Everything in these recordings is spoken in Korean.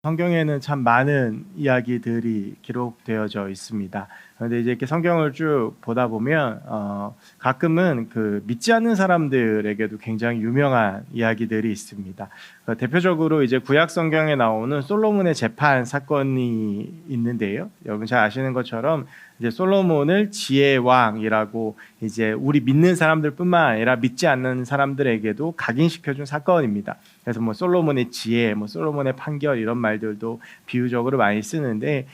성경에는 참 많은 이야기들이 기록되어져 있습니다. 그런데 이제 이렇게 성경을 쭉 보다 보면 가끔은 그 믿지 않는 사람들에게도 굉장히 유명한 이야기들이 있습니다. 대표적으로 이제 구약 성경에 나오는 솔로몬의 재판 사건이 있는데요. 여러분 잘 아시는 것처럼 이제 솔로몬을 지혜의 왕이라고 이제 우리 믿는 사람들뿐만 아니라 믿지 않는 사람들에게도 각인시켜준 사건입니다. 그래서 뭐 솔로몬의 지혜, 뭐 솔로몬의 판결 이런 말들도 비유적으로 많이 쓰는데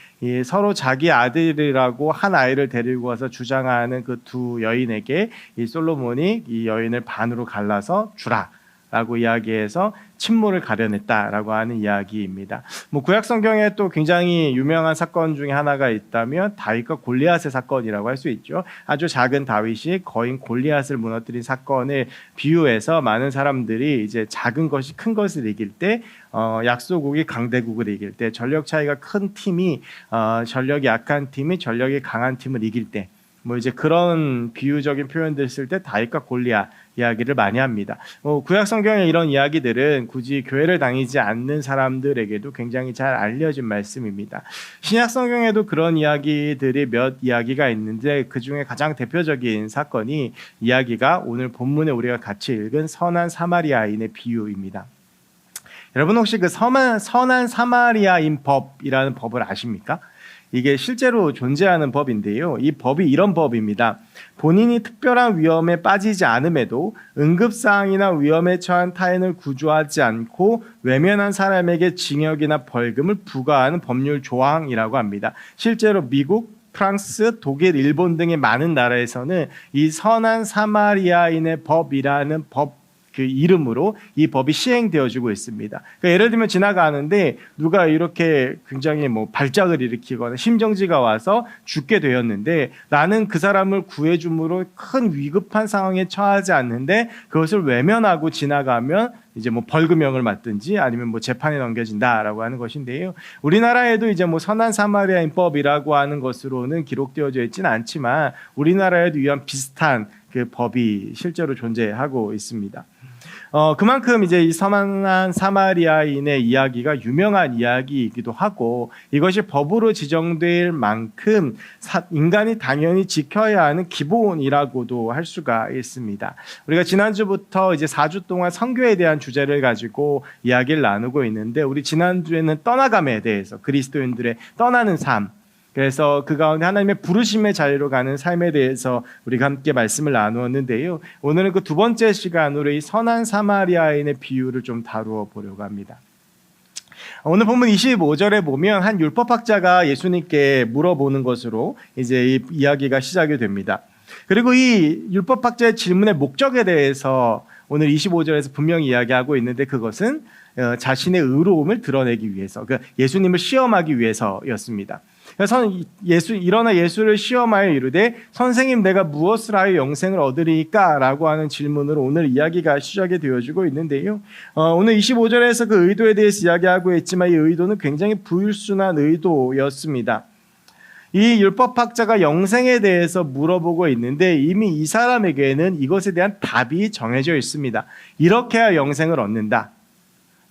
서로 자기 아들이라고 한 아이를 데리고 와서 주장하는 그 두 여인에게 이 솔로몬이 이 여인을 반으로 갈라서 주라. 라고 이야기해서 침몰을 가려냈다라고 하는 이야기입니다. 뭐 구약 성경에 또 굉장히 유명한 사건 중에 하나가 있다면 다윗과 골리앗의 사건이라고 할 수 있죠. 아주 작은 다윗이 거인 골리앗을 무너뜨린 사건을 비유해서 많은 사람들이 이제 작은 것이 큰 것을 이길 때 약소국이 강대국을 이길 때 전력 차이가 큰 팀이 전력이 약한 팀이 전력이 강한 팀을 이길 때 뭐 이제 그런 비유적인 표현들 쓸 때 다윗과 골리앗 이야기를 많이 합니다. 구약 성경의 이런 이야기들은 굳이 교회를 다니지 않는 사람들에게도 굉장히 잘 알려진 말씀입니다. 신약 성경에도 그런 이야기들이 몇 이야기가 있는데 그 중에 가장 대표적인 사건이 이야기가 오늘 본문에 우리가 같이 읽은 선한 사마리아인의 비유입니다. 여러분 혹시 그 선한 사마리아인 법이라는 법을 아십니까? 이게 실제로 존재하는 법인데요. 이 법이 이런 법입니다. 본인이 특별한 위험에 빠지지 않음에도 응급사항이나 위험에 처한 타인을 구조하지 않고 외면한 사람에게 징역이나 벌금을 부과하는 법률 조항이라고 합니다. 실제로 미국, 프랑스, 독일, 일본 등의 많은 나라에서는 이 선한 사마리아인의 법이라는 법 그 이름으로 이 법이 시행되어지고 있습니다. 그러니까 예를 들면 지나가는데 누가 이렇게 굉장히 뭐 발작을 일으키거나 심정지가 와서 죽게 되었는데 나는 그 사람을 구해줌으로 큰 위급한 상황에 처하지 않는데 그것을 외면하고 지나가면 이제 뭐 벌금형을 맞든지 아니면 뭐 재판에 넘겨진다라고 하는 것인데요. 우리나라에도 이제 뭐 선한 사마리아인법이라고 하는 것으로는 기록되어져 있지는 않지만 우리나라에도 이런 비슷한 그 법이 실제로 존재하고 있습니다. 그만큼 이제 이 선한 사마리아인의 이야기가 유명한 이야기이기도 하고 이것이 법으로 지정될 만큼 인간이 당연히 지켜야 하는 기본이라고도 할 수가 있습니다. 우리가 지난주부터 이제 4주 동안 선교에 대한 주제를 가지고 이야기를 나누고 있는데 우리 지난주에는 떠나감에 대해서 그리스도인들의 떠나는 삶 그래서 그 가운데 하나님의 부르심의 자리로 가는 삶에 대해서 우리가 함께 말씀을 나누었는데요. 오늘은 그 두 번째 시간으로 이 선한 사마리아인의 비유를 좀 다루어 보려고 합니다. 오늘 본문 25절에 보면 한 율법학자가 예수님께 물어보는 것으로 이제 이 이야기가 시작이 됩니다. 그리고 이 율법학자의 질문의 목적에 대해서 오늘 25절에서 분명히 이야기하고 있는데 그것은 자신의 의로움을 드러내기 위해서 예수님을 시험하기 위해서였습니다. 그래서 일어나 예수를 시험하여 이르되 선생님 내가 무엇을 하여 영생을 얻으리까? 라고 하는 질문으로 오늘 이야기가 시작이 되어지고 있는데요. 오늘 25절에서 그 의도에 대해서 이야기하고 있지만 이 의도는 굉장히 불순한 의도였습니다. 이 율법학자가 영생에 대해서 물어보고 있는데 이미 이 사람에게는 이것에 대한 답이 정해져 있습니다. 이렇게 해야 영생을 얻는다.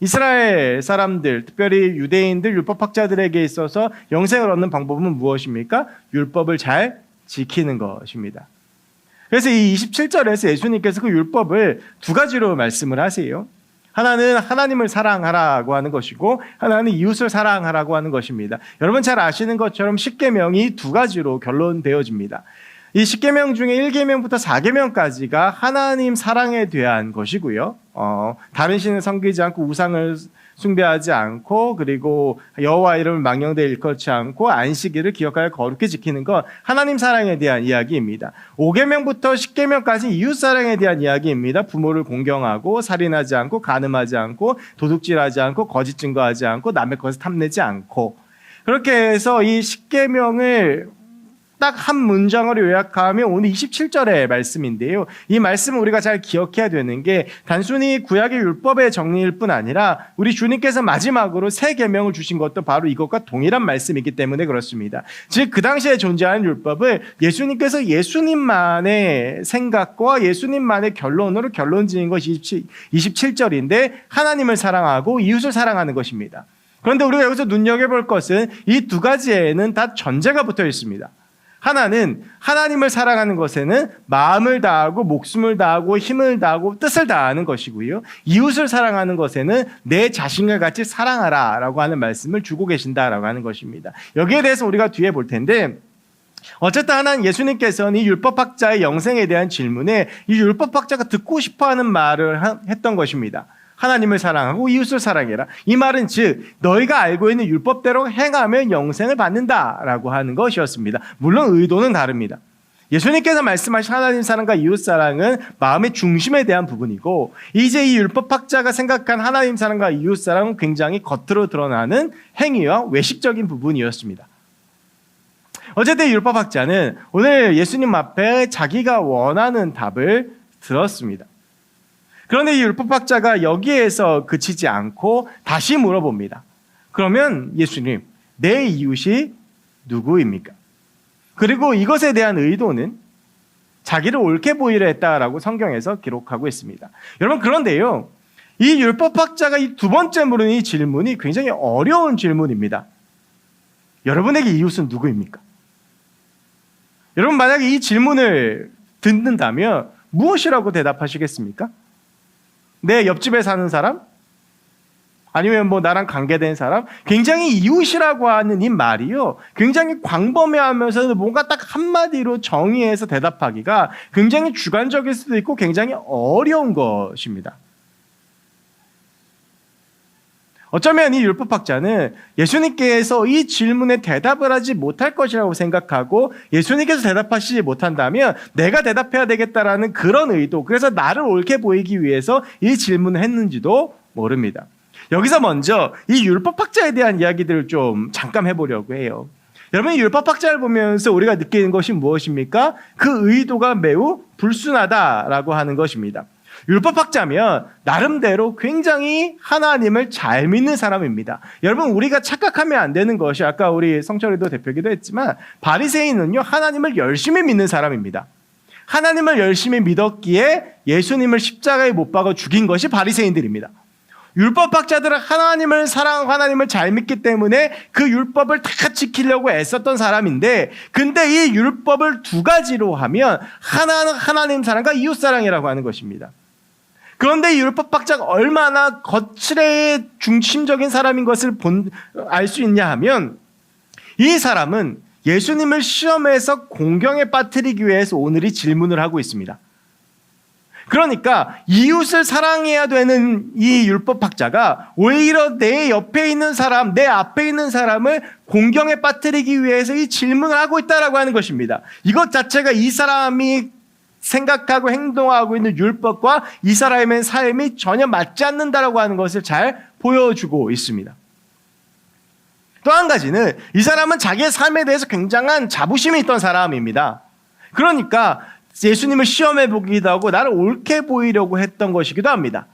이스라엘 사람들, 특별히 유대인들, 율법학자들에게 있어서 영생을 얻는 방법은 무엇입니까? 율법을 잘 지키는 것입니다. 그래서 이 27절에서 예수님께서 그 율법을 두 가지로 말씀을 하세요. 하나는 하나님을 사랑하라고 하는 것이고 하나는 이웃을 사랑하라고 하는 것입니다. 여러분 잘 아시는 것처럼 십계명이 두 가지로 결론되어집니다. 이 10계명 중에 1계명부터 4계명까지가 하나님 사랑에 대한 것이고요. 다른 신을 섬기지 않고 우상을 숭배하지 않고 그리고 여호와 이름을 망령되이 일컬지 않고 안식일을 기억하여 거룩히 지키는 것 하나님 사랑에 대한 이야기입니다. 5계명부터 10계명까지 이웃 사랑에 대한 이야기입니다. 부모를 공경하고 살인하지 않고 간음하지 않고 도둑질하지 않고 거짓 증거하지 않고 남의 것을 탐내지 않고 그렇게 해서 이 10계명을 딱 한 문장으로 요약하면 오늘 27절의 말씀인데요. 이 말씀을 우리가 잘 기억해야 되는 게 단순히 구약의 율법의 정리일 뿐 아니라 우리 주님께서 마지막으로 새 계명을 주신 것도 바로 이것과 동일한 말씀이기 때문에 그렇습니다. 즉 그 당시에 존재하는 율법을 예수님께서 예수님만의 생각과 예수님만의 결론으로 결론 지은 것이 27절인데 하나님을 사랑하고 이웃을 사랑하는 것입니다. 그런데 우리가 여기서 눈여겨볼 것은 이 두 가지에는 다 전제가 붙어 있습니다. 하나는 하나님을 사랑하는 것에는 마음을 다하고 목숨을 다하고 힘을 다하고 뜻을 다하는 것이고요. 이웃을 사랑하는 것에는 내 자신과 같이 사랑하라 라고 하는 말씀을 주고 계신다라고 하는 것입니다. 여기에 대해서 우리가 뒤에 볼 텐데, 어쨌든 하나는 예수님께서는 이 율법학자의 영생에 대한 질문에 이 율법학자가 듣고 싶어하는 말을 했던 것입니다. 하나님을 사랑하고 이웃을 사랑해라. 이 말은 즉 너희가 알고 있는 율법대로 행하면 영생을 받는다라고 하는 것이었습니다. 물론 의도는 다릅니다. 예수님께서 말씀하신 하나님 사랑과 이웃 사랑은 마음의 중심에 대한 부분이고, 이제 이 율법학자가 생각한 하나님 사랑과 이웃 사랑은 굉장히 겉으로 드러나는 행위와 외식적인 부분이었습니다. 어쨌든 율법학자는 오늘 예수님 앞에 자기가 원하는 답을 들었습니다. 그런데 이 율법학자가 여기에서 그치지 않고 다시 물어봅니다. 그러면 예수님, 내 이웃이 누구입니까? 그리고 이것에 대한 의도는 자기를 옳게 보이려 했다라고 성경에서 기록하고 있습니다. 여러분, 그런데요, 이 율법학자가 이 두 번째 물은 이 질문이 굉장히 어려운 질문입니다. 여러분에게 이웃은 누구입니까? 여러분, 만약에 이 질문을 듣는다면 무엇이라고 대답하시겠습니까? 내 옆집에 사는 사람? 아니면 나랑 관계된 사람? 굉장히 이웃이라고 하는 이 말이요, 굉장히 광범위하면서도 뭔가 딱 한마디로 정의해서 대답하기가 굉장히 주관적일 수도 있고 굉장히 어려운 것입니다. 어쩌면 이 율법학자는 예수님께서 이 질문에 대답을 하지 못할 것이라고 생각하고, 예수님께서 대답하시지 못한다면 내가 대답해야 되겠다라는 그런 의도, 그래서 나를 옳게 보이기 위해서 이 질문을 했는지도 모릅니다. 여기서 먼저 이 율법학자에 대한 이야기들을 좀 잠깐 해보려고 해요. 여러분, 이 율법학자를 보면서 우리가 느끼는 것이 무엇입니까? 그 의도가 매우 불순하다라고 하는 것입니다. 율법학자면 나름대로 굉장히 하나님을 잘 믿는 사람입니다. 여러분, 우리가 착각하면 안 되는 것이, 아까 우리 성철이도 대표기도 했지만, 바리새인은요 하나님을 열심히 믿는 사람입니다. 하나님을 열심히 믿었기에 예수님을 십자가에 못 박아 죽인 것이 바리새인들입니다. 율법학자들은 하나님을 사랑하고 하나님을 잘 믿기 때문에 그 율법을 다 지키려고 애썼던 사람인데, 근데 이 율법을 두 가지로 하면 하나는 하나님 사랑과 이웃 사랑이라고 하는 것입니다. 그런데 이 율법학자가 얼마나 거칠의 중심적인 사람인 것을 알 수 있냐 하면, 이 사람은 예수님을 시험에서 공경에 빠뜨리기 위해서 오늘 이 질문을 하고 있습니다. 그러니까 이웃을 사랑해야 되는 이 율법학자가 오히려 내 옆에 있는 사람, 내 앞에 있는 사람을 공경에 빠뜨리기 위해서 이 질문을 하고 있다라고 하는 것입니다. 이것 자체가 이 사람이 생각하고 행동하고 있는 율법과 이 사람의 삶이 전혀 맞지 않는다라고 하는 것을 잘 보여주고 있습니다. 또 한 가지는 이 사람은 자기의 삶에 대해서 굉장한 자부심이 있던 사람입니다. 그러니까 예수님을 시험해 보기도 하고 나를 옳게 보이려고 했던 것이기도 합니다.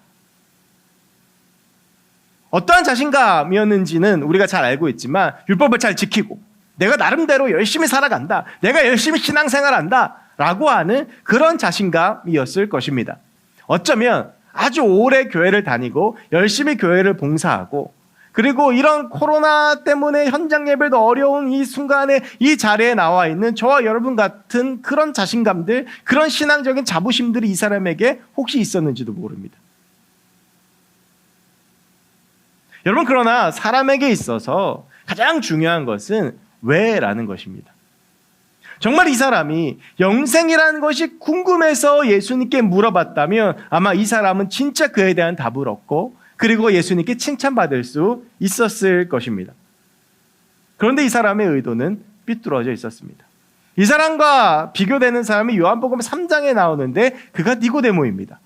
어떠한 자신감이었는지는 우리가 잘 알고 있지만, 율법을 잘 지키고 내가 나름대로 열심히 살아간다, 내가 열심히 신앙생활한다 라고 하는 그런 자신감이었을 것입니다. 어쩌면 아주 오래 교회를 다니고 열심히 교회를 봉사하고, 그리고 이런 코로나 때문에 현장 예배도 어려운 이 순간에 이 자리에 나와 있는 저와 여러분 같은 그런 자신감들, 그런 신앙적인 자부심들이 이 사람에게 혹시 있었는지도 모릅니다. 여러분, 그러나 사람에게 있어서 가장 중요한 것은 왜라는 것입니다. 정말 이 사람이 영생이라는 것이 궁금해서 예수님께 물어봤다면 아마 이 사람은 진짜 그에 대한 답을 얻고, 그리고 예수님께 칭찬받을 수 있었을 것입니다. 그런데 이 사람의 의도는 삐뚤어져 있었습니다. 이 사람과 비교되는 사람이 요한복음 3장에 나오는데 그가 니고데모입니다.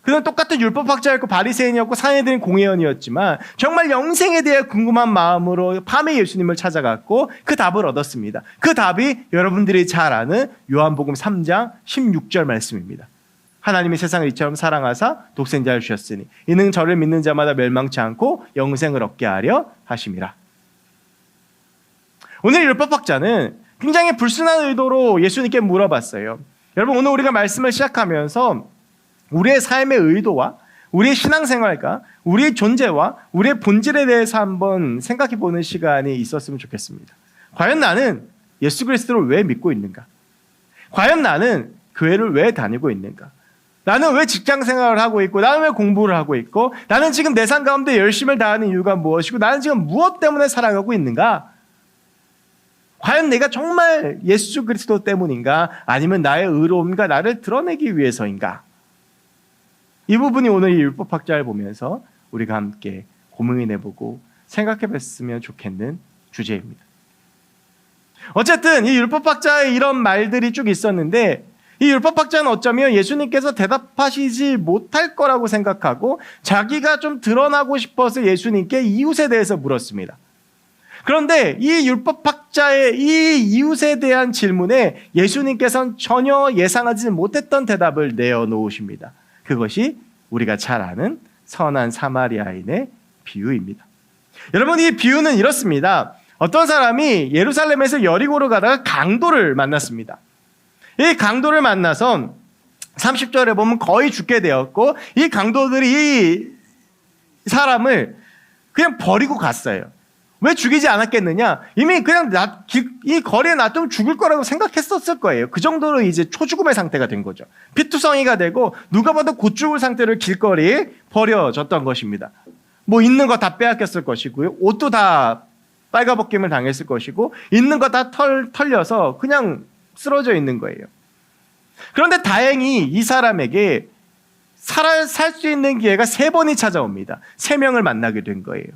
그는 똑같은 율법학자였고 바리새인이었고 상해드린 공회원이었지만 정말 영생에 대해 궁금한 마음으로 밤에 예수님을 찾아갔고 그 답을 얻었습니다. 그 답이 여러분들이 잘 아는 요한복음 3장 16절 말씀입니다. 하나님이 세상을 이처럼 사랑하사 독생자를 주셨으니 이는 저를 믿는 자마다 멸망치 않고 영생을 얻게 하려 하심이라. 오늘 율법학자는 굉장히 불순한 의도로 예수님께 물어봤어요. 여러분, 오늘 우리가 말씀을 시작하면서 우리의 삶의 의도와 우리의 신앙생활과 우리의 존재와 우리의 본질에 대해서 한번 생각해보는 시간이 있었으면 좋겠습니다. 과연 나는 예수 그리스도를 왜 믿고 있는가? 과연 나는 교회를 왜 다니고 있는가? 나는 왜 직장생활을 하고 있고, 나는 왜 공부를 하고 있고, 나는 지금 내 삶 가운데 열심을 다하는 이유가 무엇이고, 나는 지금 무엇 때문에 살아가고 있는가? 과연 내가 정말 예수 그리스도 때문인가? 아니면 나의 의로움과 나를 드러내기 위해서인가? 이 부분이 오늘 이 율법학자를 보면서 우리가 함께 고민해보고 생각해봤으면 좋겠는 주제입니다. 어쨌든 이 율법학자의 이런 말들이 쭉 있었는데, 이 율법학자는 어쩌면 예수님께서 대답하시지 못할 거라고 생각하고 자기가 좀 드러나고 싶어서 예수님께 이웃에 대해서 물었습니다. 그런데 이 율법학자의 이 이웃에 대한 질문에 예수님께서는 전혀 예상하지 못했던 대답을 내어놓으십니다. 그것이 우리가 잘 아는 선한 사마리아인의 비유입니다. 여러분, 이 비유는 이렇습니다. 어떤 사람이 예루살렘에서 여리고로 가다가 강도를 만났습니다. 이 강도를 만나서 30절에 보면 거의 죽게 되었고, 이 강도들이 이 사람을 그냥 버리고 갔어요. 왜 죽이지 않았겠느냐? 이미 그냥 이 거리에 놔두면 죽을 거라고 생각했었을 거예요. 그 정도로 이제 초죽음의 상태가 된 거죠. 피투성이가 되고 누가 봐도 곧 죽을 상태로 길거리에 버려졌던 것입니다. 뭐 있는 거 다 빼앗겼을 것이고요. 옷도 다 빨가벗김을 당했을 것이고, 있는 거 다 털려서 그냥 쓰러져 있는 거예요. 그런데 다행히 이 사람에게 살 수 있는 기회가 3번이 찾아옵니다. 3명을 만나게 된 거예요.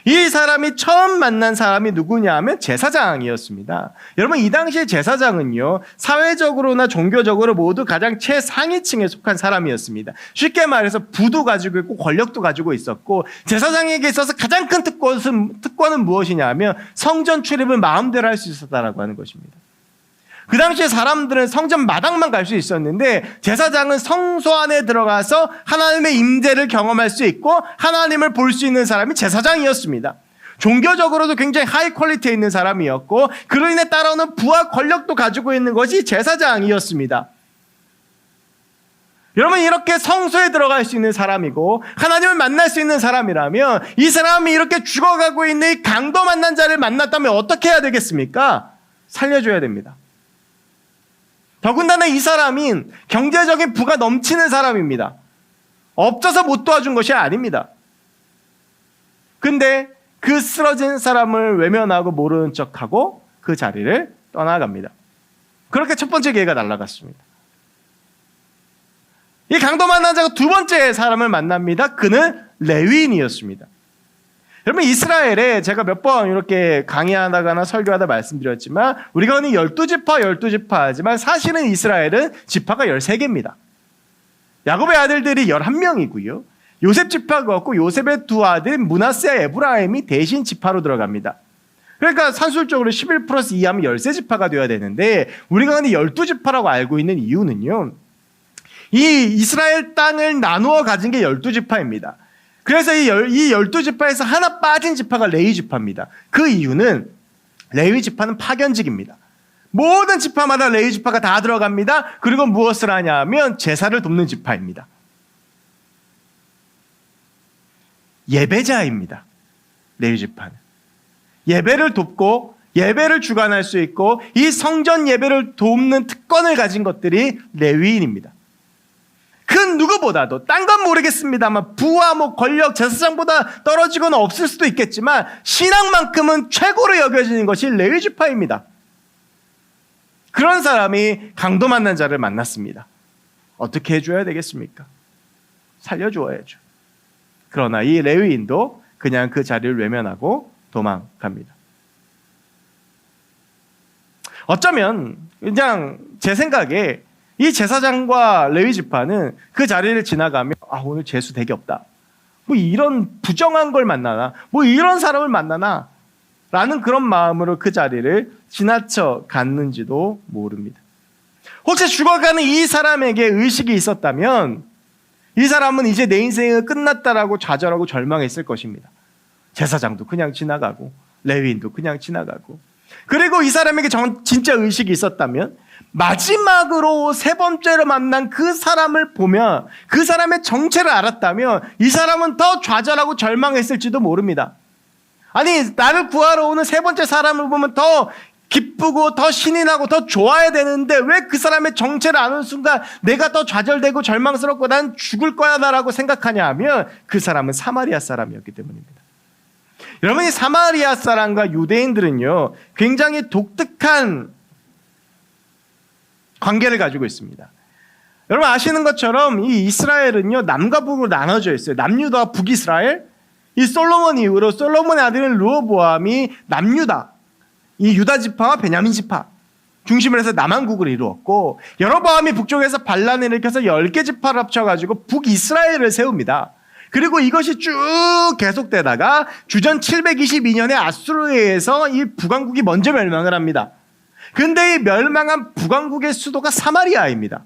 이 사람이 처음 만난 사람이 누구냐 하면 제사장이었습니다. 여러분, 이 당시에 제사장은요, 사회적으로나 종교적으로 모두 가장 최상위층에 속한 사람이었습니다. 쉽게 말해서 부도 가지고 있고 권력도 가지고 있었고, 제사장에게 있어서 가장 큰 특권은 무엇이냐 하면 성전 출입을 마음대로 할 수 있었다라고 하는 것입니다. 그 당시에 사람들은 성전 마당만 갈 수 있었는데, 제사장은 성소 안에 들어가서 하나님의 임재를 경험할 수 있고 하나님을 볼 수 있는 사람이 제사장이었습니다. 종교적으로도 굉장히 하이 퀄리티에 있는 사람이었고, 그로 인해 따라오는 부와 권력도 가지고 있는 것이 제사장이었습니다. 여러분, 이렇게 성소에 들어갈 수 있는 사람이고 하나님을 만날 수 있는 사람이라면, 이 사람이 이렇게 죽어가고 있는 이 강도 만난 자를 만났다면 어떻게 해야 되겠습니까? 살려줘야 됩니다. 더군다나 이 사람인 경제적인 부가 넘치는 사람입니다. 없어서 못 도와준 것이 아닙니다. 근데 그 쓰러진 사람을 외면하고 모르는 척하고 그 자리를 떠나갑니다. 그렇게 첫 번째 기회가 날아갔습니다. 이 강도 만난 자가 두 번째 사람을 만납니다. 그는 레위인이었습니다. 여러분, 이스라엘에 제가 몇 번 이렇게 강의하다가나 설교하다 말씀드렸지만, 우리가 흔히 12지파 하지만 사실은 이스라엘은 지파가 13개입니다. 야곱의 아들들이 11명이고요. 요셉 지파가 없고 요셉의 두 아들 므낫세와 에브라임이 대신 지파로 들어갑니다. 그러니까 산술적으로 11 플러스 2 하면 13지파가 되어야 되는데, 우리가 흔히 12지파라고 알고 있는 이유는요, 이 이스라엘 땅을 나누어 가진 게 12지파입니다. 그래서 이 12지파에서 하나 빠진 지파가 레위 지파입니다. 그 이유는 레위 지파는 파견직입니다. 모든 지파마다 레위 지파가 다 들어갑니다. 그리고 무엇을 하냐 하면 제사를 돕는 지파입니다. 예배자입니다. 레위 지파는. 예배를 돕고 예배를 주관할 수 있고 이 성전 예배를 돕는 특권을 가진 것들이 레위인입니다. 그 누구보다도, 딴 건 모르겠습니다만 부와 권력, 제사장보다 떨어지거나 없을 수도 있겠지만 신앙만큼은 최고로 여겨지는 것이 레위 지파입니다. 그런 사람이 강도 만난 자를 만났습니다. 어떻게 해줘야 되겠습니까? 살려주어야죠. 그러나 이 레위인도 그냥 그 자리를 외면하고 도망갑니다. 어쩌면 그냥 제 생각에 이 제사장과 레위 지파는 그 자리를 지나가며 오늘 재수 되게 없다, 뭐 이런 부정한 걸 만나나, 뭐 이런 사람을 만나나 라는 그런 마음으로 그 자리를 지나쳐 갔는지도 모릅니다. 혹시 죽어가는 이 사람에게 의식이 있었다면 이 사람은 이제 내 인생은 끝났다라고 좌절하고 절망했을 것입니다. 제사장도 그냥 지나가고 레위인도 그냥 지나가고, 그리고 이 사람에게 진짜 의식이 있었다면 마지막으로 세 번째로 만난 그 사람을 보면, 그 사람의 정체를 알았다면 이 사람은 더 좌절하고 절망했을지도 모릅니다. 아니, 나를 구하러 오는 세 번째 사람을 보면 더 기쁘고 더 신이 나고 더 좋아야 되는데 왜 그 사람의 정체를 아는 순간 내가 더 좌절되고 절망스럽고 난 죽을 거야 나라고 생각하냐 하면, 그 사람은 사마리아 사람이었기 때문입니다. 여러분, 이 사마리아 사람과 유대인들은요, 굉장히 독특한 관계를 가지고 있습니다. 여러분 아시는 것처럼 이 이스라엘은요, 남과 북으로 나눠져 있어요. 남유다와 북이스라엘. 이 솔로몬 이후로 솔로몬의 아들인 르호보암이 남유다, 이 유다 지파와 베냐민 지파 중심을 해서 남한국을 이루었고, 여로보암이 북쪽에서 반란을 일으켜서 10개 지파를 합쳐가지고 북이스라엘을 세웁니다. 그리고 이것이 쭉 계속되다가 주전 722년에 아수르에 의해서 이 북왕국이 먼저 멸망을 합니다. 근데 이 멸망한 북왕국의 수도가 사마리아입니다.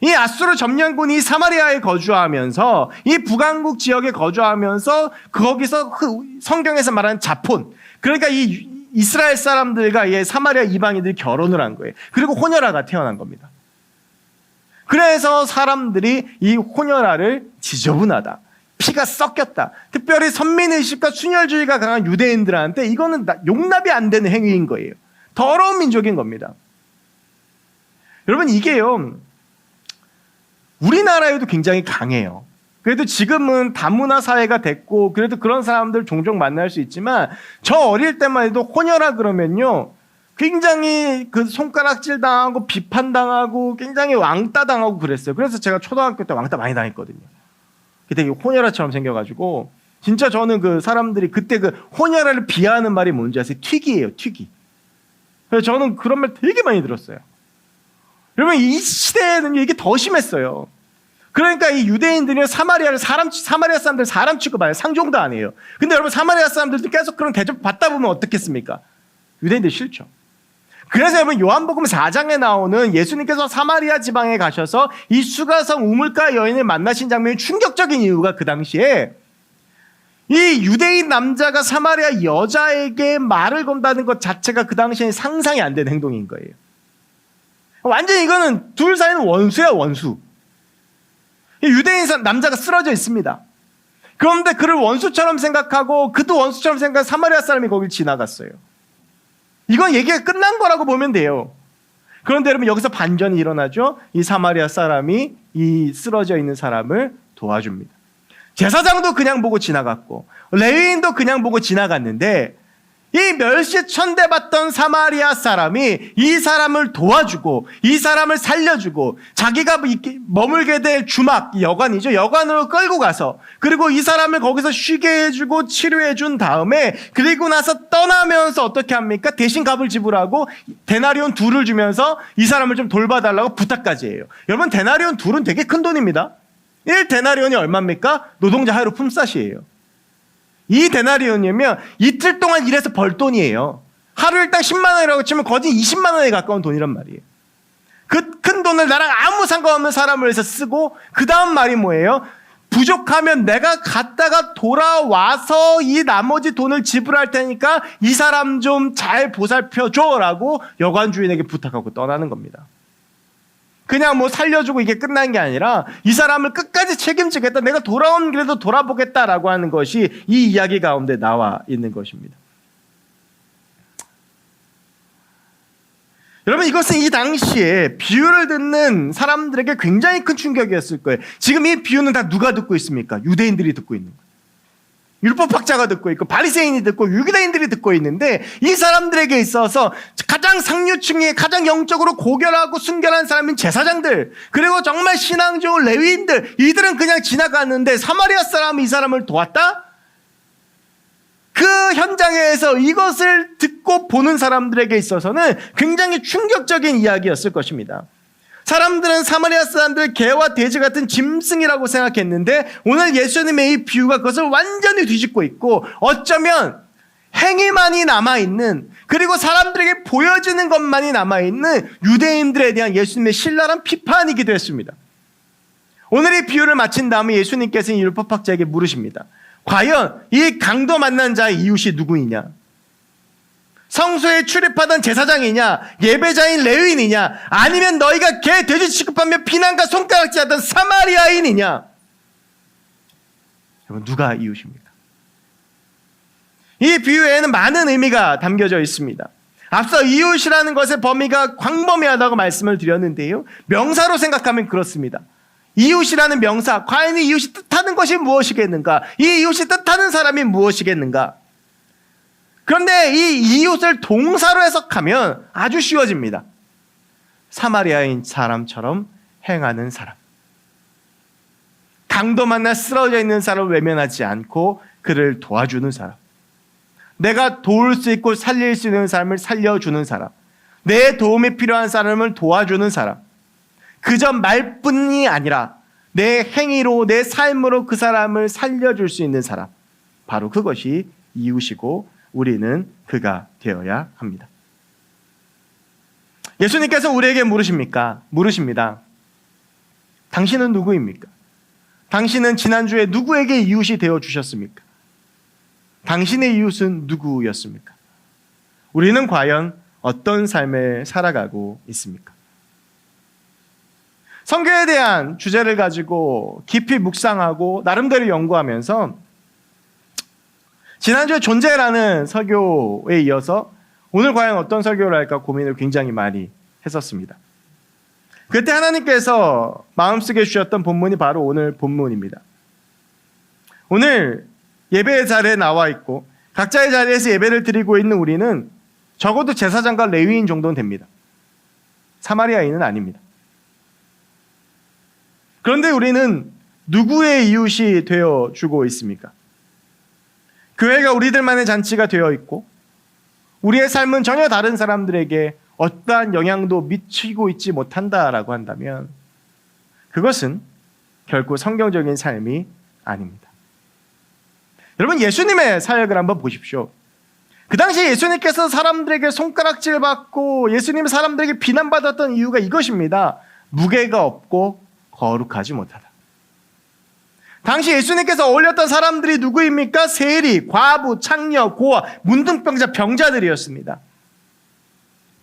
이 아수르 점령군이 사마리아에 거주하면서, 이 북왕국 지역에 거주하면서 거기서 성경에서 말하는 자폰, 그러니까 이 이스라엘 사람들과 이 사마리아 이방인들이 결혼을 한 거예요. 그리고 호녀라가 태어난 겁니다. 그래서 사람들이 이 호녀라를 지저분하다, 피가 섞였다, 특별히 선민의식과 순혈주의가 강한 유대인들한테 이거는 용납이 안 되는 행위인 거예요. 더러운 민족인 겁니다. 여러분, 이게요, 우리나라에도 굉장히 강해요. 그래도 지금은 다문화 사회가 됐고 그래도 그런 사람들 종종 만날 수 있지만, 저 어릴 때만 해도 호녀라 그러면요, 굉장히 그 손가락질 당하고 비판당하고 굉장히 왕따 당하고 그랬어요. 그래서 제가 초등학교 때 왕따 많이 당했거든요. 되게 호녀라처럼 생겨가지고. 진짜 저는 그 사람들이 그때 그 호녀라를 비하하는 말이 뭔지 아세요? 튀기예요, 튀기. 그래서 저는 그런 말 되게 많이 들었어요. 여러분, 이 시대에는 이게 더 심했어요. 그러니까 이 유대인들이 사마리아 사람들 사람 취급해요. 상종도 안 해요. 근데 여러분, 사마리아 사람들도 계속 그런 대접 받다 보면 어떻겠습니까? 유대인들 싫죠. 그래서 여러분, 요한복음 4장에 나오는 예수님께서 사마리아 지방에 가셔서 이 수가성 우물가 여인을 만나신 장면이 충격적인 이유가, 그 당시에 이 유대인 남자가 사마리아 여자에게 말을 건다는 것 자체가 그 당시에는 상상이 안 되는 행동인 거예요. 완전히 이거는 둘 사이는 원수야, 원수. 유대인 남자가 쓰러져 있습니다. 그런데 그를 원수처럼 생각하고 그도 원수처럼 생각한 사마리아 사람이 거길 지나갔어요. 이건 얘기가 끝난 거라고 보면 돼요. 그런데 여러분, 여기서 반전이 일어나죠. 이 사마리아 사람이 이 쓰러져 있는 사람을 도와줍니다. 제사장도 그냥 보고 지나갔고 레위인도 그냥 보고 지나갔는데, 이 멸시천대받던 사마리아 사람이 이 사람을 도와주고 이 사람을 살려주고 자기가 머물게 될 주막, 여관이죠, 여관으로 끌고 가서, 그리고 이 사람을 거기서 쉬게 해주고 치료해준 다음에, 그리고 나서 떠나면서 어떻게 합니까? 대신 값을 지불하고 데나리온 둘을 주면서 이 사람을 좀 돌봐달라고 부탁까지 해요. 여러분, 데나리온 둘은 되게 큰 돈입니다. 1데나리온이 얼마입니까? 노동자 하루 품삯이에요. 이 데나리온이면 이틀 동안 일해서 벌 돈이에요. 하루 일당 10만 원이라고 치면 거진 20만 원에 가까운 돈이란 말이에요. 그 큰 돈을 나랑 아무 상관없는 사람을 위해서 쓰고, 그 다음 말이 뭐예요? 부족하면 내가 갔다가 돌아와서 이 나머지 돈을 지불할 테니까 이 사람 좀 잘 보살펴줘 라고 여관 주인에게 부탁하고 떠나는 겁니다. 그냥 뭐 살려주고 이게 끝난 게 아니라 이 사람을 끝까지 책임지겠다, 내가 돌아온 길에도 돌아보겠다라고 하는 것이 이 이야기 가운데 나와 있는 것입니다. 여러분, 이것은 이 당시에 비유를 듣는 사람들에게 굉장히 큰 충격이었을 거예요. 지금 이 비유는 다 누가 듣고 있습니까? 유대인들이 듣고 있는 거예요. 율법학자가 듣고 있고 바리새인이 듣고 유대인들이 듣고 있는데, 이 사람들에게 있어서 가장 상류층에 가장 영적으로 고결하고 순결한 사람인 제사장들, 그리고 정말 신앙 좋은 레위인들, 이들은 그냥 지나갔는데 사마리아 사람이 이 사람을 도왔다? 그 현장에서 이것을 듣고 보는 사람들에게 있어서는 굉장히 충격적인 이야기였을 것입니다. 사람들은 사마리아 사람들 개와 돼지 같은 짐승이라고 생각했는데, 오늘 예수님의 이 비유가 그것을 완전히 뒤집고 있고, 어쩌면 행위만이 남아있는, 그리고 사람들에게 보여지는 것만이 남아있는 유대인들에 대한 예수님의 신랄한 비판이기도 했습니다. 오늘 이 비유를 마친 다음에 예수님께서는 율법학자에게 물으십니다. 과연 이 강도 만난 자의 이웃이 누구이냐? 성소에 출입하던 제사장이냐, 예배자인 레위인이냐, 아니면 너희가 개 돼지 취급하며 비난과 손가락질하던 사마리아인이냐? 여러분, 누가 이웃입니까? 이 비유에는 많은 의미가 담겨져 있습니다. 앞서 이웃이라는 것의 범위가 광범위하다고 말씀을 드렸는데요, 명사로 생각하면 그렇습니다. 이웃이라는 명사, 과연 이 이웃이 뜻하는 것이 무엇이겠는가? 이 이웃이 뜻하는 사람이 무엇이겠는가? 그런데 이 이웃을 동사로 해석하면 아주 쉬워집니다. 사마리아인 사람처럼 행하는 사람. 강도 만나 쓰러져 있는 사람을 외면하지 않고 그를 도와주는 사람. 내가 도울 수 있고 살릴 수 있는 사람을 살려주는 사람. 내 도움이 필요한 사람을 도와주는 사람. 그저 말뿐이 아니라 내 행위로, 내 삶으로 그 사람을 살려줄 수 있는 사람. 바로 그것이 이웃이고 우리는 그가 되어야 합니다. 예수님께서 우리에게 물으십니다. 당신은 누구입니까? 당신은 지난주에 누구에게 이웃이 되어주셨습니까? 당신의 이웃은 누구였습니까? 우리는 과연 어떤 삶을 살아가고 있습니까? 성경에 대한 주제를 가지고 깊이 묵상하고 나름대로 연구하면서 지난주에 존재라는 설교에 이어서 오늘 과연 어떤 설교를 할까 고민을 굉장히 많이 했었습니다. 그때 하나님께서 마음속에 주셨던 본문이 바로 오늘 본문입니다. 오늘 예배의 자리에 나와 있고 각자의 자리에서 예배를 드리고 있는 우리는 적어도 제사장과 레위인 정도는 됩니다. 사마리아인은 아닙니다. 그런데 우리는 누구의 이웃이 되어주고 있습니까? 교회가 우리들만의 잔치가 되어 있고 우리의 삶은 전혀 다른 사람들에게 어떠한 영향도 미치고 있지 못한다라고 한다면 그것은 결코 성경적인 삶이 아닙니다. 여러분, 예수님의 사역을 한번 보십시오. 그 당시에 예수님께서 사람들에게 손가락질 받고 예수님이 사람들에게 비난받았던 이유가 이것입니다. 무게가 없고 거룩하지 못하다. 당시 예수님께서 어울렸던 사람들이 누구입니까? 세리, 과부, 창녀, 고아, 문둥병자, 병자들이었습니다.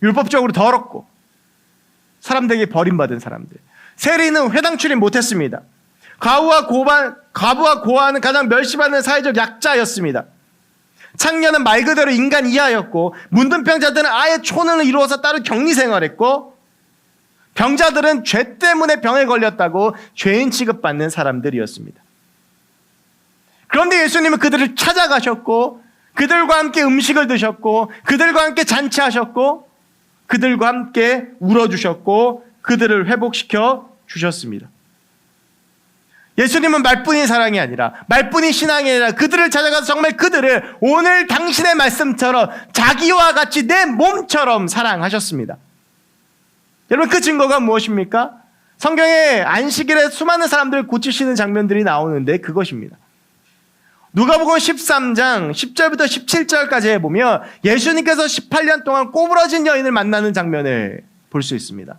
율법적으로 더럽고 사람들에게 버림받은 사람들. 세리는 회당 출입 못했습니다. 과부와 고아는 가장 멸시받는 사회적 약자였습니다. 창녀는 말 그대로 인간 이하였고 문둥병자들은 아예 초능을 이루어서 따로 격리 생활했고 병자들은 죄 때문에 병에 걸렸다고 죄인 취급받는 사람들이었습니다. 그런데 예수님은 그들을 찾아가셨고 그들과 함께 음식을 드셨고 그들과 함께 잔치하셨고 그들과 함께 울어주셨고 그들을 회복시켜 주셨습니다. 예수님은 말뿐인 사랑이 아니라 말뿐인 신앙이 아니라 그들을 찾아가서 정말 그들을 오늘 당신의 말씀처럼 자기와 같이 내 몸처럼 사랑하셨습니다. 여러분, 그 증거가 무엇입니까? 성경에 안식일에 수많은 사람들을 고치시는 장면들이 나오는데 그것입니다. 누가복음 13장 10절부터 17절까지 보면 예수님께서 18년 동안 꼬부러진 여인을 만나는 장면을 볼 수 있습니다.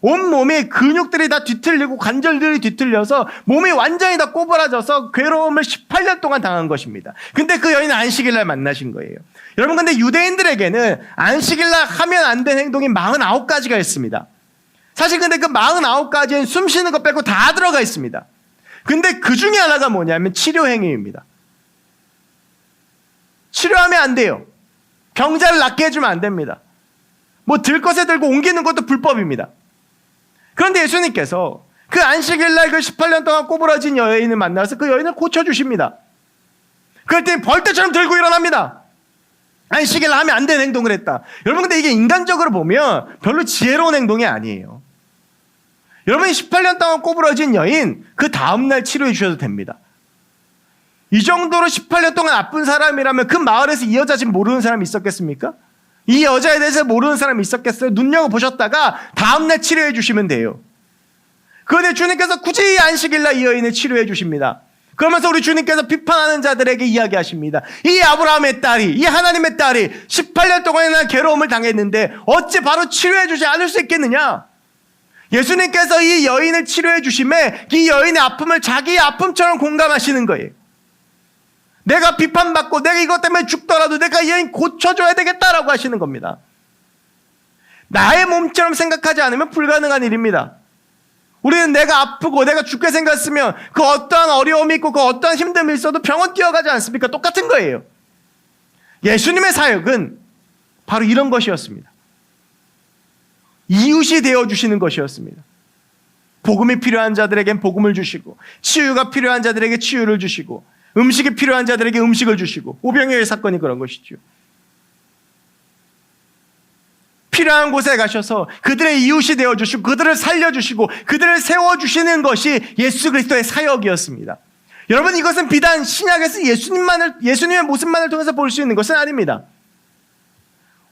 온몸이 근육들이 다 뒤틀리고 관절들이 뒤틀려서 몸이 완전히 다 꼬부라져서 괴로움을 18년 동안 당한 것입니다. 근데 그 여인은 안식일날 만나신 거예요. 여러분, 근데 유대인들에게는 안식일날 하면 안 되는 행동이 49가지가 있습니다. 사실 근데 그 49가지엔 숨 쉬는 것 빼고 다 들어가 있습니다. 근데 그 중에 하나가 뭐냐면 치료행위입니다. 치료하면 안 돼요. 병자를 낫게 해주면 안 됩니다. 뭐 들 것에 들고 옮기는 것도 불법입니다. 그런데 예수님께서 그 안식일날 그 18년 동안 꼬부러진 여인을 만나서 그 여인을 고쳐주십니다. 그럴 때 벌떼처럼 들고 일어납니다. 안식일날 하면 안 되는 행동을 했다. 여러분, 근데 이게 인간적으로 보면 별로 지혜로운 행동이 아니에요. 여러분이 18년 동안 꼬부러진 여인 그 다음날 치료해 주셔도 됩니다. 이 정도로 18년 동안 아픈 사람이라면 그 마을에서 이 여자 지금 모르는 사람이 있었겠습니까? 이 여자에 대해서 모르는 사람이 있었겠어요? 눈여겨보셨다가 다음날 치료해 주시면 돼요. 그런데 주님께서 굳이 안식일날 이 여인을 치료해 주십니다. 그러면서 우리 주님께서 비판하는 자들에게 이야기하십니다. 이 아브라함의 딸이, 이 하나님의 딸이 18년 동안이나 괴로움을 당했는데 어찌 바로 치료해 주지 않을 수 있겠느냐? 예수님께서 이 여인을 치료해 주심에 이 여인의 아픔을 자기의 아픔처럼 공감하시는 거예요. 내가 비판받고 내가 이것 때문에 죽더라도 내가 얘 고쳐줘야 되겠다라고 하시는 겁니다. 나의 몸처럼 생각하지 않으면 불가능한 일입니다. 우리는 내가 아프고 내가 죽게 생겼으면 그 어떠한 어려움이 있고 그 어떠한 힘듦이 있어도 병원 뛰어가지 않습니까? 똑같은 거예요. 예수님의 사역은 바로 이런 것이었습니다. 이웃이 되어주시는 것이었습니다. 복음이 필요한 자들에겐 복음을 주시고, 치유가 필요한 자들에게 치유를 주시고, 음식이 필요한 자들에게 음식을 주시고, 오병이어의 사건이 그런 것이죠. 필요한 곳에 가셔서 그들의 이웃이 되어주시고 그들을 살려주시고 그들을 세워주시는 것이 예수 그리스도의 사역이었습니다. 여러분, 이것은 비단 신약에서 예수님의 모습만을 통해서 볼 수 있는 것은 아닙니다.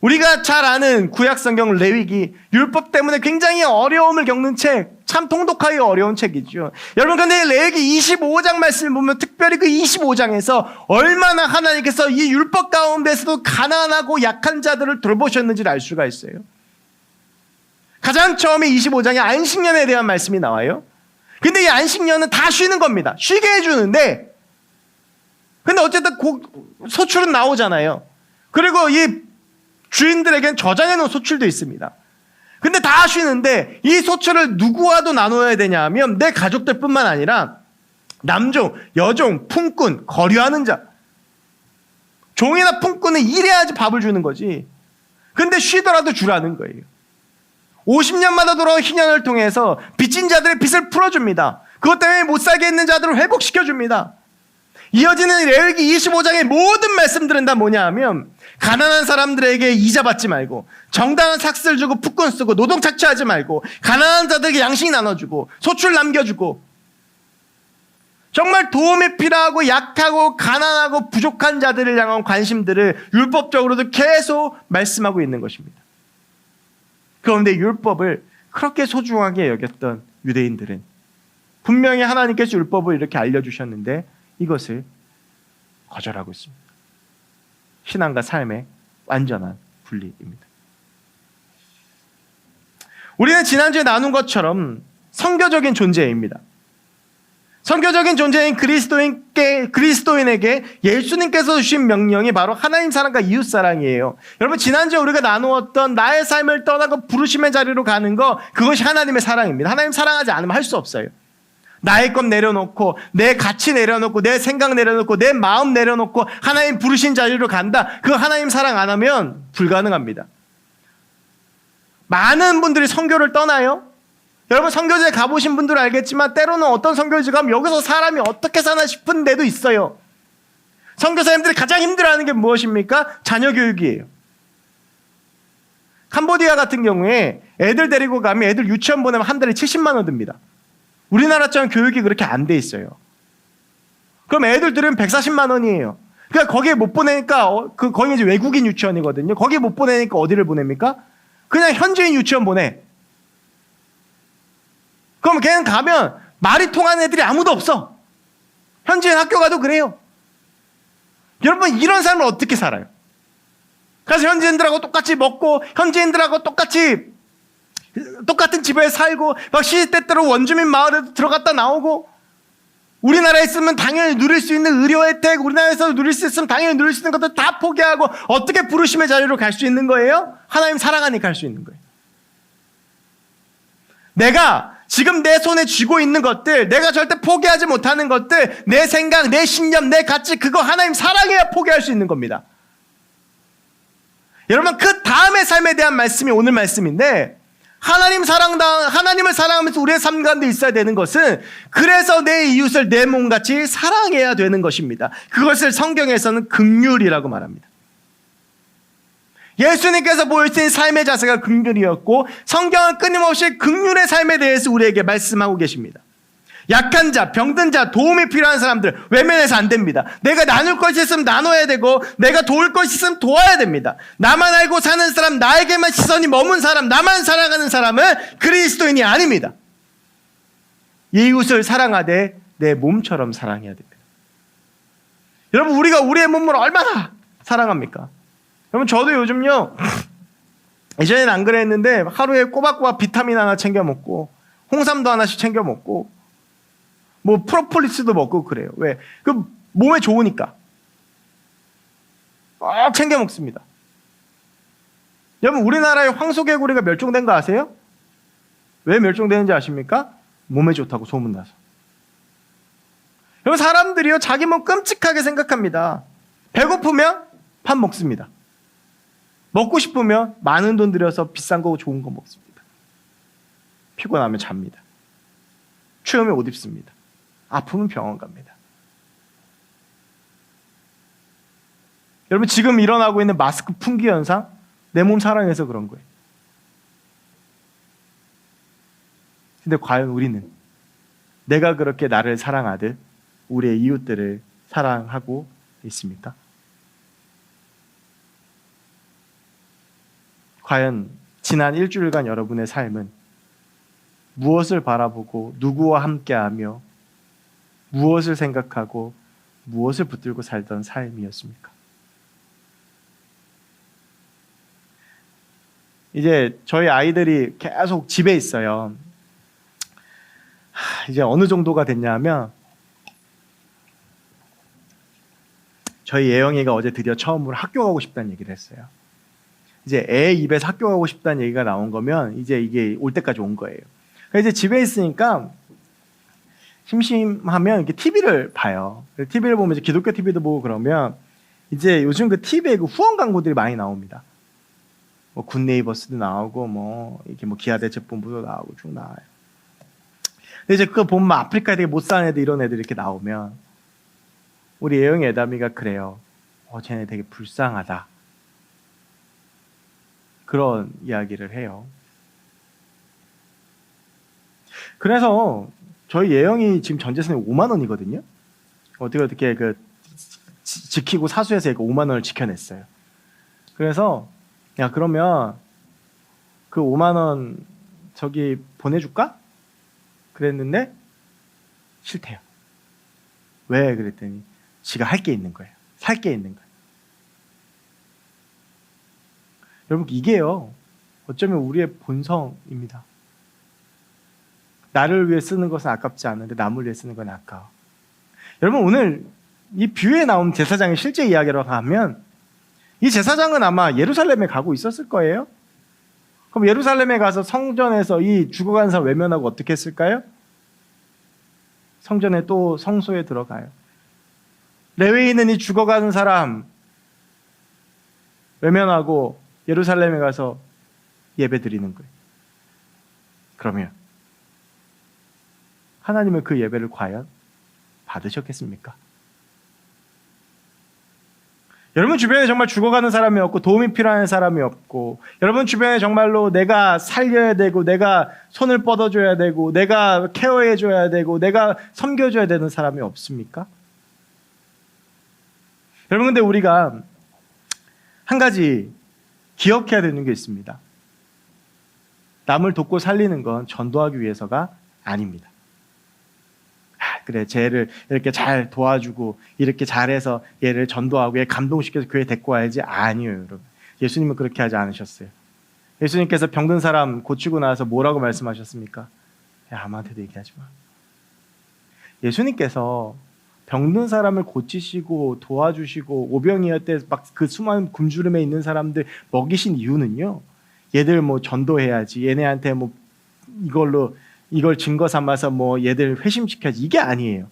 우리가 잘 아는 구약 성경 레위기, 율법 때문에 굉장히 어려움을 겪는 책, 참 통독하기 어려운 책이죠. 여러분, 근데 레위기 25장 말씀을 보면 특별히 그 25장에서 얼마나 하나님께서 이 율법 가운데서도 가난하고 약한 자들을 돌보셨는지를 알 수가 있어요. 가장 처음에 25장에 안식년에 대한 말씀이 나와요. 근데 이 안식년은 다 쉬는 겁니다. 쉬게 해주는데, 근데 어쨌든 소출은 나오잖아요. 그리고 이 주인들에겐 저장해 놓은 소출도 있습니다. 근데 다 쉬는데 이 소출을 누구와도 나눠야 되냐 하면 내 가족들뿐만 아니라 남종, 여종, 품꾼, 거류하는 자. 종이나 품꾼은 일해야지 밥을 주는 거지. 근데 쉬더라도 주라는 거예요. 50년마다 돌아온 희년을 통해서 빚진 자들의 빚을 풀어줍니다. 그것 때문에 못 살게 있는 자들을 회복시켜줍니다. 이어지는 레위기 25장의 모든 말씀들은 다 뭐냐 하면 가난한 사람들에게 이자 받지 말고, 정당한 삭스를 주고 품꾼 쓰고, 노동 착취하지 말고, 가난한 자들에게 양식 나눠주고, 소출 남겨주고, 정말 도움이 필요하고 약하고 가난하고 부족한 자들을 향한 관심들을 율법적으로도 계속 말씀하고 있는 것입니다. 그런데 율법을 그렇게 소중하게 여겼던 유대인들은 분명히 하나님께서 율법을 이렇게 알려주셨는데 이것을 거절하고 있습니다. 신앙과 삶의 완전한 분리입니다. 우리는 지난주에 나눈 것처럼 선교적인 존재입니다. 선교적인 존재인 그리스도인에게 예수님께서 주신 명령이 바로 하나님 사랑과 이웃 사랑이에요. 여러분, 지난주에 우리가 나누었던 나의 삶을 떠나고 부르심의 자리로 가는 거, 그것이 하나님의 사랑입니다. 하나님 사랑하지 않으면 할 수 없어요. 나의 것 내려놓고, 내 가치 내려놓고, 내 생각 내려놓고, 내 마음 내려놓고 하나님 부르신 자리로 간다. 그 하나님 사랑 안 하면 불가능합니다. 많은 분들이 선교를 떠나요. 여러분, 선교지에 가보신 분들은 알겠지만 때로는 어떤 선교지 가면 여기서 사람이 어떻게 사나 싶은 데도 있어요. 선교사님들이 가장 힘들어하는 게 무엇입니까? 자녀 교육이에요. 캄보디아 같은 경우에 애들 데리고 가면 애들 유치원 보내면 한 달에 70만 원 듭니다. 우리나라처럼 교육이 그렇게 안 돼 있어요. 그럼 애들 들으면 140만 원이에요. 그러니까 거기에 못 보내니까 거기 이제 외국인 유치원이거든요. 거기에 못 보내니까 어디를 보냅니까? 그냥 현지인 유치원 보내. 그럼 걔는 가면 말이 통하는 애들이 아무도 없어. 현지인 학교 가도 그래요. 여러분, 이런 삶을 어떻게 살아요? 그래서 현지인들하고 똑같이 먹고 현지인들하고 똑같은 집에 살고 막 시시때때로 원주민 마을에도 들어갔다 나오고, 우리나라에 있으면 당연히 누릴 수 있는 의료 혜택, 우리나라에서 누릴 수 있으면 당연히 누릴 수 있는 것들 다 포기하고 어떻게 부르심의 자리로 갈 수 있는 거예요? 하나님 사랑하니까 갈 수 있는 거예요. 내가 지금 내 손에 쥐고 있는 것들, 내가 절대 포기하지 못하는 것들, 내 생각, 내 신념, 내 가치, 그거 하나님 사랑해야 포기할 수 있는 겁니다. 여러분, 그 다음의 삶에 대한 말씀이 오늘 말씀인데, 하나님을 사랑하면서 우리의 삶 가운데 있어야 되는 것은, 그래서 내 이웃을 내 몸같이 사랑해야 되는 것입니다. 그것을 성경에서는 긍휼이라고 말합니다. 예수님께서 보여주신 삶의 자세가 긍휼이었고, 성경은 끊임없이 긍휼의 삶에 대해서 우리에게 말씀하고 계십니다. 약한 자, 병든 자, 도움이 필요한 사람들 외면해서 안 됩니다. 내가 나눌 것이 있으면 나눠야 되고, 내가 도울 것이 있으면 도와야 됩니다. 나만 알고 사는 사람, 나에게만 시선이 머문 사람, 나만 사랑하는 사람은 그리스도인이 아닙니다. 이웃을 사랑하되 내 몸처럼 사랑해야 됩니다. 여러분, 우리가 우리의 몸을 얼마나 사랑합니까? 여러분, 저도 요즘요, 예전에는 안 그랬는데 하루에 꼬박꼬박 비타민 하나 챙겨 먹고, 홍삼도 하나씩 챙겨 먹고, 뭐 프로폴리스도 먹고 그래요. 왜? 그 몸에 좋으니까. 꼭 챙겨 먹습니다. 여러분, 우리나라의 황소개구리가 멸종된 거 아세요? 왜 멸종되는지 아십니까? 몸에 좋다고 소문나서. 여러분, 사람들이요, 자기 몸 끔찍하게 생각합니다. 배고프면 밥 먹습니다. 먹고 싶으면 많은 돈 들여서 비싼 거 좋은 거 먹습니다. 피곤하면 잡니다. 추우면 옷 입습니다. 아프면 병원 갑니다. 여러분, 지금 일어나고 있는 마스크 품귀 현상, 내 몸 사랑해서 그런 거예요. 근데 과연 우리는 내가 그렇게 나를 사랑하듯 우리의 이웃들을 사랑하고 있습니까? 과연 지난 일주일간 여러분의 삶은 무엇을 바라보고 누구와 함께하며 무엇을 생각하고 무엇을 붙들고 살던 삶이었습니까? 이제 저희 아이들이 계속 집에 있어요. 이제 어느 정도가 됐냐면 저희 예영이가 어제 드디어 처음으로 학교 가고 싶다는 얘기를 했어요. 이제 애 입에서 학교 가고 싶다는 얘기가 나온 거면 이제 이게 올 때까지 온 거예요. 이제 집에 있으니까 심심하면 이렇게 TV를 봐요. TV를 보면 이제 기독교 TV도 보고 그러면 이제 요즘 그 TV에 그 후원 광고들이 많이 나옵니다. 뭐 굿네이버스도 나오고 뭐 이렇게 뭐 기아대책본부도 나오고 쭉 나와요. 근데 이제 그거 보면 아프리카에 되게 못 사는 애들 이런 애들 이렇게 나오면 우리 예영이 애담이가 그래요. 쟤네 되게 불쌍하다. 그런 이야기를 해요. 그래서 저희 예영이 지금 전 재산이 5만 원이거든요. 어떻게 그 지키고 사수해서 5만 원을 지켜냈어요. 그래서 야, 그러면 그 5만 원 저기 보내줄까? 그랬는데 싫대요. 왜? 그랬더니 지가 할 게 있는 거예요. 살 게 있는 거예요. 여러분, 이게요, 어쩌면 우리의 본성입니다. 나를 위해 쓰는 것은 아깝지 않은데 남을 위해 쓰는 건 아까워. 여러분, 오늘 이 뷰에 나온 제사장의 실제 이야기로 가면 이 제사장은 아마 예루살렘에 가고 있었을 거예요. 그럼 예루살렘에 가서 성전에서 이 죽어간 사람 외면하고 어떻게 했을까요? 성전에 또 성소에 들어가요. 레위인은 이 죽어가는 사람 외면하고 예루살렘에 가서 예배 드리는 거예요. 그러면 하나님은 그 예배를 과연 받으셨겠습니까? 여러분 주변에 정말 죽어가는 사람이 없고 도움이 필요한 사람이 없고 여러분 주변에 정말로 내가 살려야 되고 내가 손을 뻗어줘야 되고 내가 케어해줘야 되고 내가 섬겨줘야 되는 사람이 없습니까? 여러분, 근데 우리가 한 가지 기억해야 되는 게 있습니다. 남을 돕고 살리는 건 전도하기 위해서가 아닙니다. 그래, 쟤를 이렇게 잘 도와주고 이렇게 잘해서 얘를 전도하고 얘 감동시켜서 교회 데리고 와야지. 아니에요, 여러분. 예수님은 그렇게 하지 않으셨어요. 예수님께서 병든 사람 고치고 나서 뭐라고 말씀하셨습니까? 야, 아무한테도 얘기하지 마. 예수님께서 병든 사람을 고치시고 도와주시고 오병이어 때 막 그 수많은 굶주림에 있는 사람들 먹이신 이유는요, 얘들 뭐 전도해야지, 얘네한테 뭐 이걸 증거 삼아서 뭐 얘들 회심시켜야지, 이게 아니에요.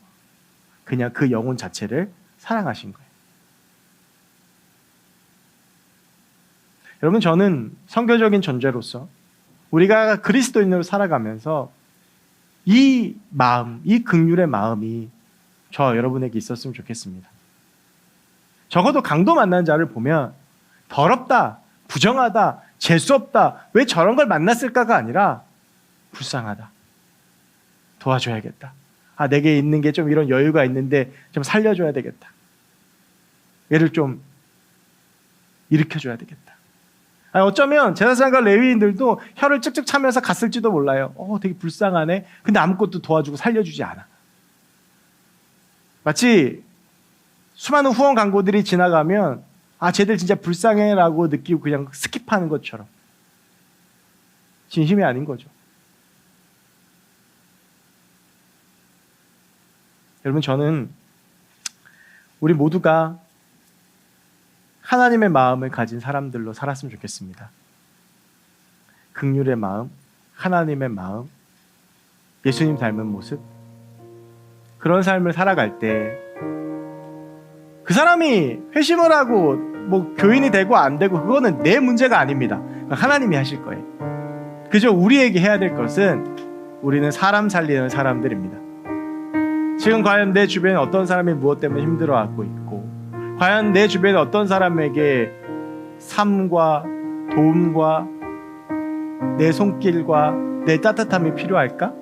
그냥 그 영혼 자체를 사랑하신 거예요. 여러분, 저는 선교적인 존재로서 우리가 그리스도인으로 살아가면서 이 마음, 이 긍휼의 마음이 저 여러분에게 있었으면 좋겠습니다. 적어도 강도 만난 자를 보면 더럽다, 부정하다, 재수없다, 왜 저런 걸 만났을까가 아니라 불쌍하다, 도와줘야겠다, 내게 있는 게 좀 이런 여유가 있는데 좀 살려줘야 되겠다, 얘를 좀 일으켜줘야 되겠다. 어쩌면 제사장과 레위인들도 혀를 쩍쩍 차면서 갔을지도 몰라요. 되게 불쌍하네. 근데 아무것도 도와주고 살려주지 않아. 마치 수많은 후원 광고들이 지나가면 쟤들 진짜 불쌍해라고 느끼고 그냥 스킵하는 것처럼 진심이 아닌 거죠. 여러분, 저는 우리 모두가 하나님의 마음을 가진 사람들로 살았으면 좋겠습니다. 긍휼의 마음, 하나님의 마음, 예수님 닮은 모습, 그런 삶을 살아갈 때 그 사람이 회심을 하고 뭐 교인이 되고 안 되고 그거는 내 문제가 아닙니다. 하나님이 하실 거예요. 그저 우리에게 해야 될 것은 우리는 사람 살리는 사람들입니다. 지금 과연 내 주변에 어떤 사람이 무엇 때문에 힘들어하고 있고, 과연 내 주변에 어떤 사람에게 삶과 도움과 내 손길과 내 따뜻함이 필요할까?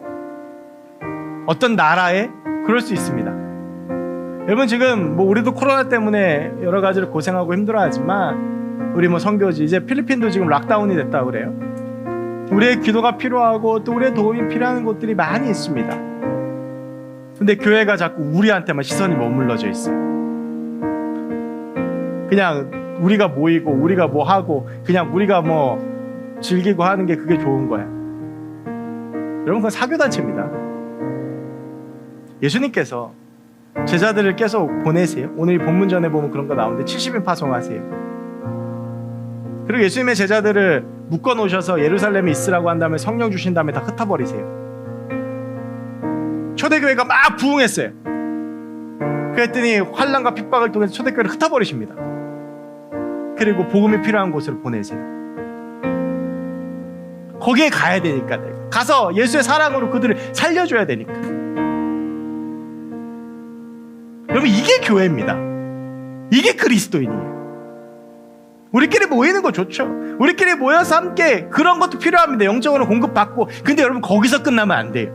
어떤 나라에 그럴 수 있습니다. 여러분, 지금 뭐 우리도 코로나 때문에 여러 가지로 고생하고 힘들어하지만 우리 뭐 선교지 이제 필리핀도 지금 락다운이 됐다고 그래요. 우리의 기도가 필요하고 또 우리의 도움이 필요한 곳들이 많이 있습니다. 근데 교회가 자꾸 우리한테만 시선이 머물러져 있어요. 그냥 우리가 모이고 우리가 뭐 하고 그냥 우리가 뭐 즐기고 하는 게 그게 좋은 거야. 여러분, 그건 사교단체입니다. 예수님께서 제자들을 계속 보내세요. 오늘 본문 전에 보면 그런 거 나오는데 70인 파송하세요. 그리고 예수님의 제자들을 묶어놓으셔서 예루살렘에 있으라고 한 다음에 성령 주신 다음에 다 흩어버리세요. 초대교회가 막 부흥했어요. 그랬더니 환난과 핍박을 통해서 초대교회를 흩어버리십니다. 그리고 복음이 필요한 곳으로 보내세요. 거기에 가야 되니까, 내가 가서 예수의 사랑으로 그들을 살려줘야 되니까. 여러분, 이게 교회입니다. 이게 그리스도인이에요. 우리끼리 모이는 거 좋죠. 우리끼리 모여서 함께 그런 것도 필요합니다. 영적으로 공급받고. 근데 여러분, 거기서 끝나면 안 돼요.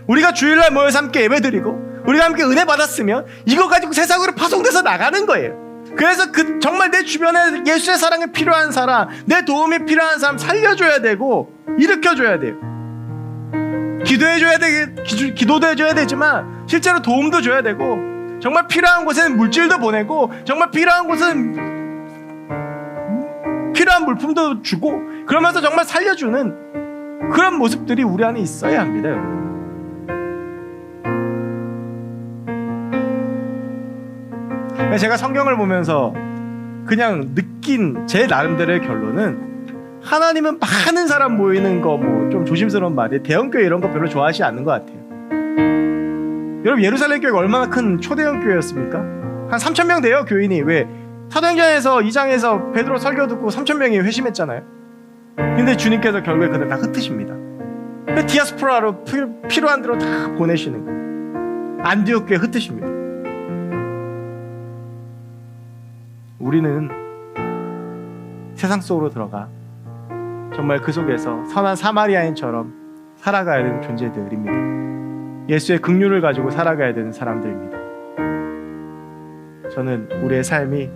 우리가 주일날 모여서 함께 예배드리고 우리가 함께 은혜 받았으면 이거 가지고 세상으로 파송돼서 나가는 거예요. 그래서 정말 내 주변에 예수의 사랑이 필요한 사람, 내 도움이 필요한 사람 살려줘야 되고 일으켜줘야 돼요. 기도도 해줘야 되지만 실제로 도움도 줘야 되고, 정말 필요한 곳에는 물질도 보내고, 정말 필요한 곳은 필요한 물품도 주고, 그러면서 정말 살려주는 그런 모습들이 우리 안에 있어야 합니다, 여러분. 제가 성경을 보면서 그냥 느낀 제 나름대로의 결론은, 하나님은 많은 사람 모이는 거 뭐 좀 조심스러운 말이에요. 대형교회 이런 거 별로 좋아하시지 않는 것 같아요. 여러분, 예루살렘 교회가 얼마나 큰 초대형 교회였습니까? 한 3,000명 돼요, 교인이. 왜? 사도행전에서 2장에서 베드로 설교 듣고 3,000명이 회심했잖아요. 근데 주님께서 결국에 그들 다 흩으십니다. 디아스포라로 필요한 대로 다 보내시는 거예요. 안디옥 교회 흩으십니다. 우리는 세상 속으로 들어가 정말 그 속에서 선한 사마리아인처럼 살아가야 되는 존재들입니다. 예수의 긍휼을 가지고 살아가야 되는 사람들입니다. 저는 우리의 삶이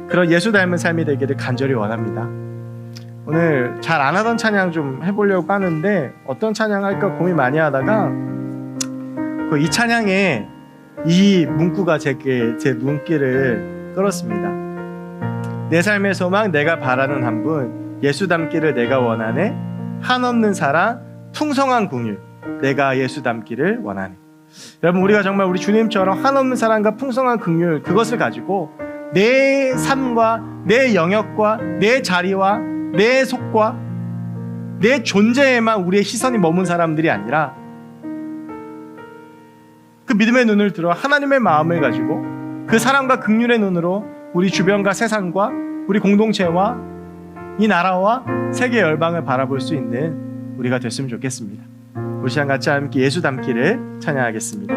그런 예수 닮은 삶이 되기를 간절히 원합니다. 오늘 잘 안 하던 찬양 좀 해보려고 하는데 어떤 찬양 할까 고민 많이 하다가 이 찬양에 이 문구가 제 눈길을 끌었습니다. 내 삶의 소망 내가 바라는 한 분, 예수 닮기를 내가 원하네. 한없는 사랑 풍성한 긍휼 내가 예수 닮기를 원하네. 여러분, 우리가 정말 우리 주님처럼 한없는 사랑과 풍성한 긍휼, 그것을 가지고 내 삶과 내 영역과 내 자리와 내 속과 내 존재에만 우리의 시선이 머문 사람들이 아니라, 그 믿음의 눈을 들어 하나님의 마음을 가지고 그 사랑과 긍휼의 눈으로 우리 주변과 세상과 우리 공동체와 이 나라와 세계 열방을 바라볼 수 있는 우리가 됐으면 좋겠습니다. 우리 시간 같이 함께 예수 닮기를 찬양하겠습니다.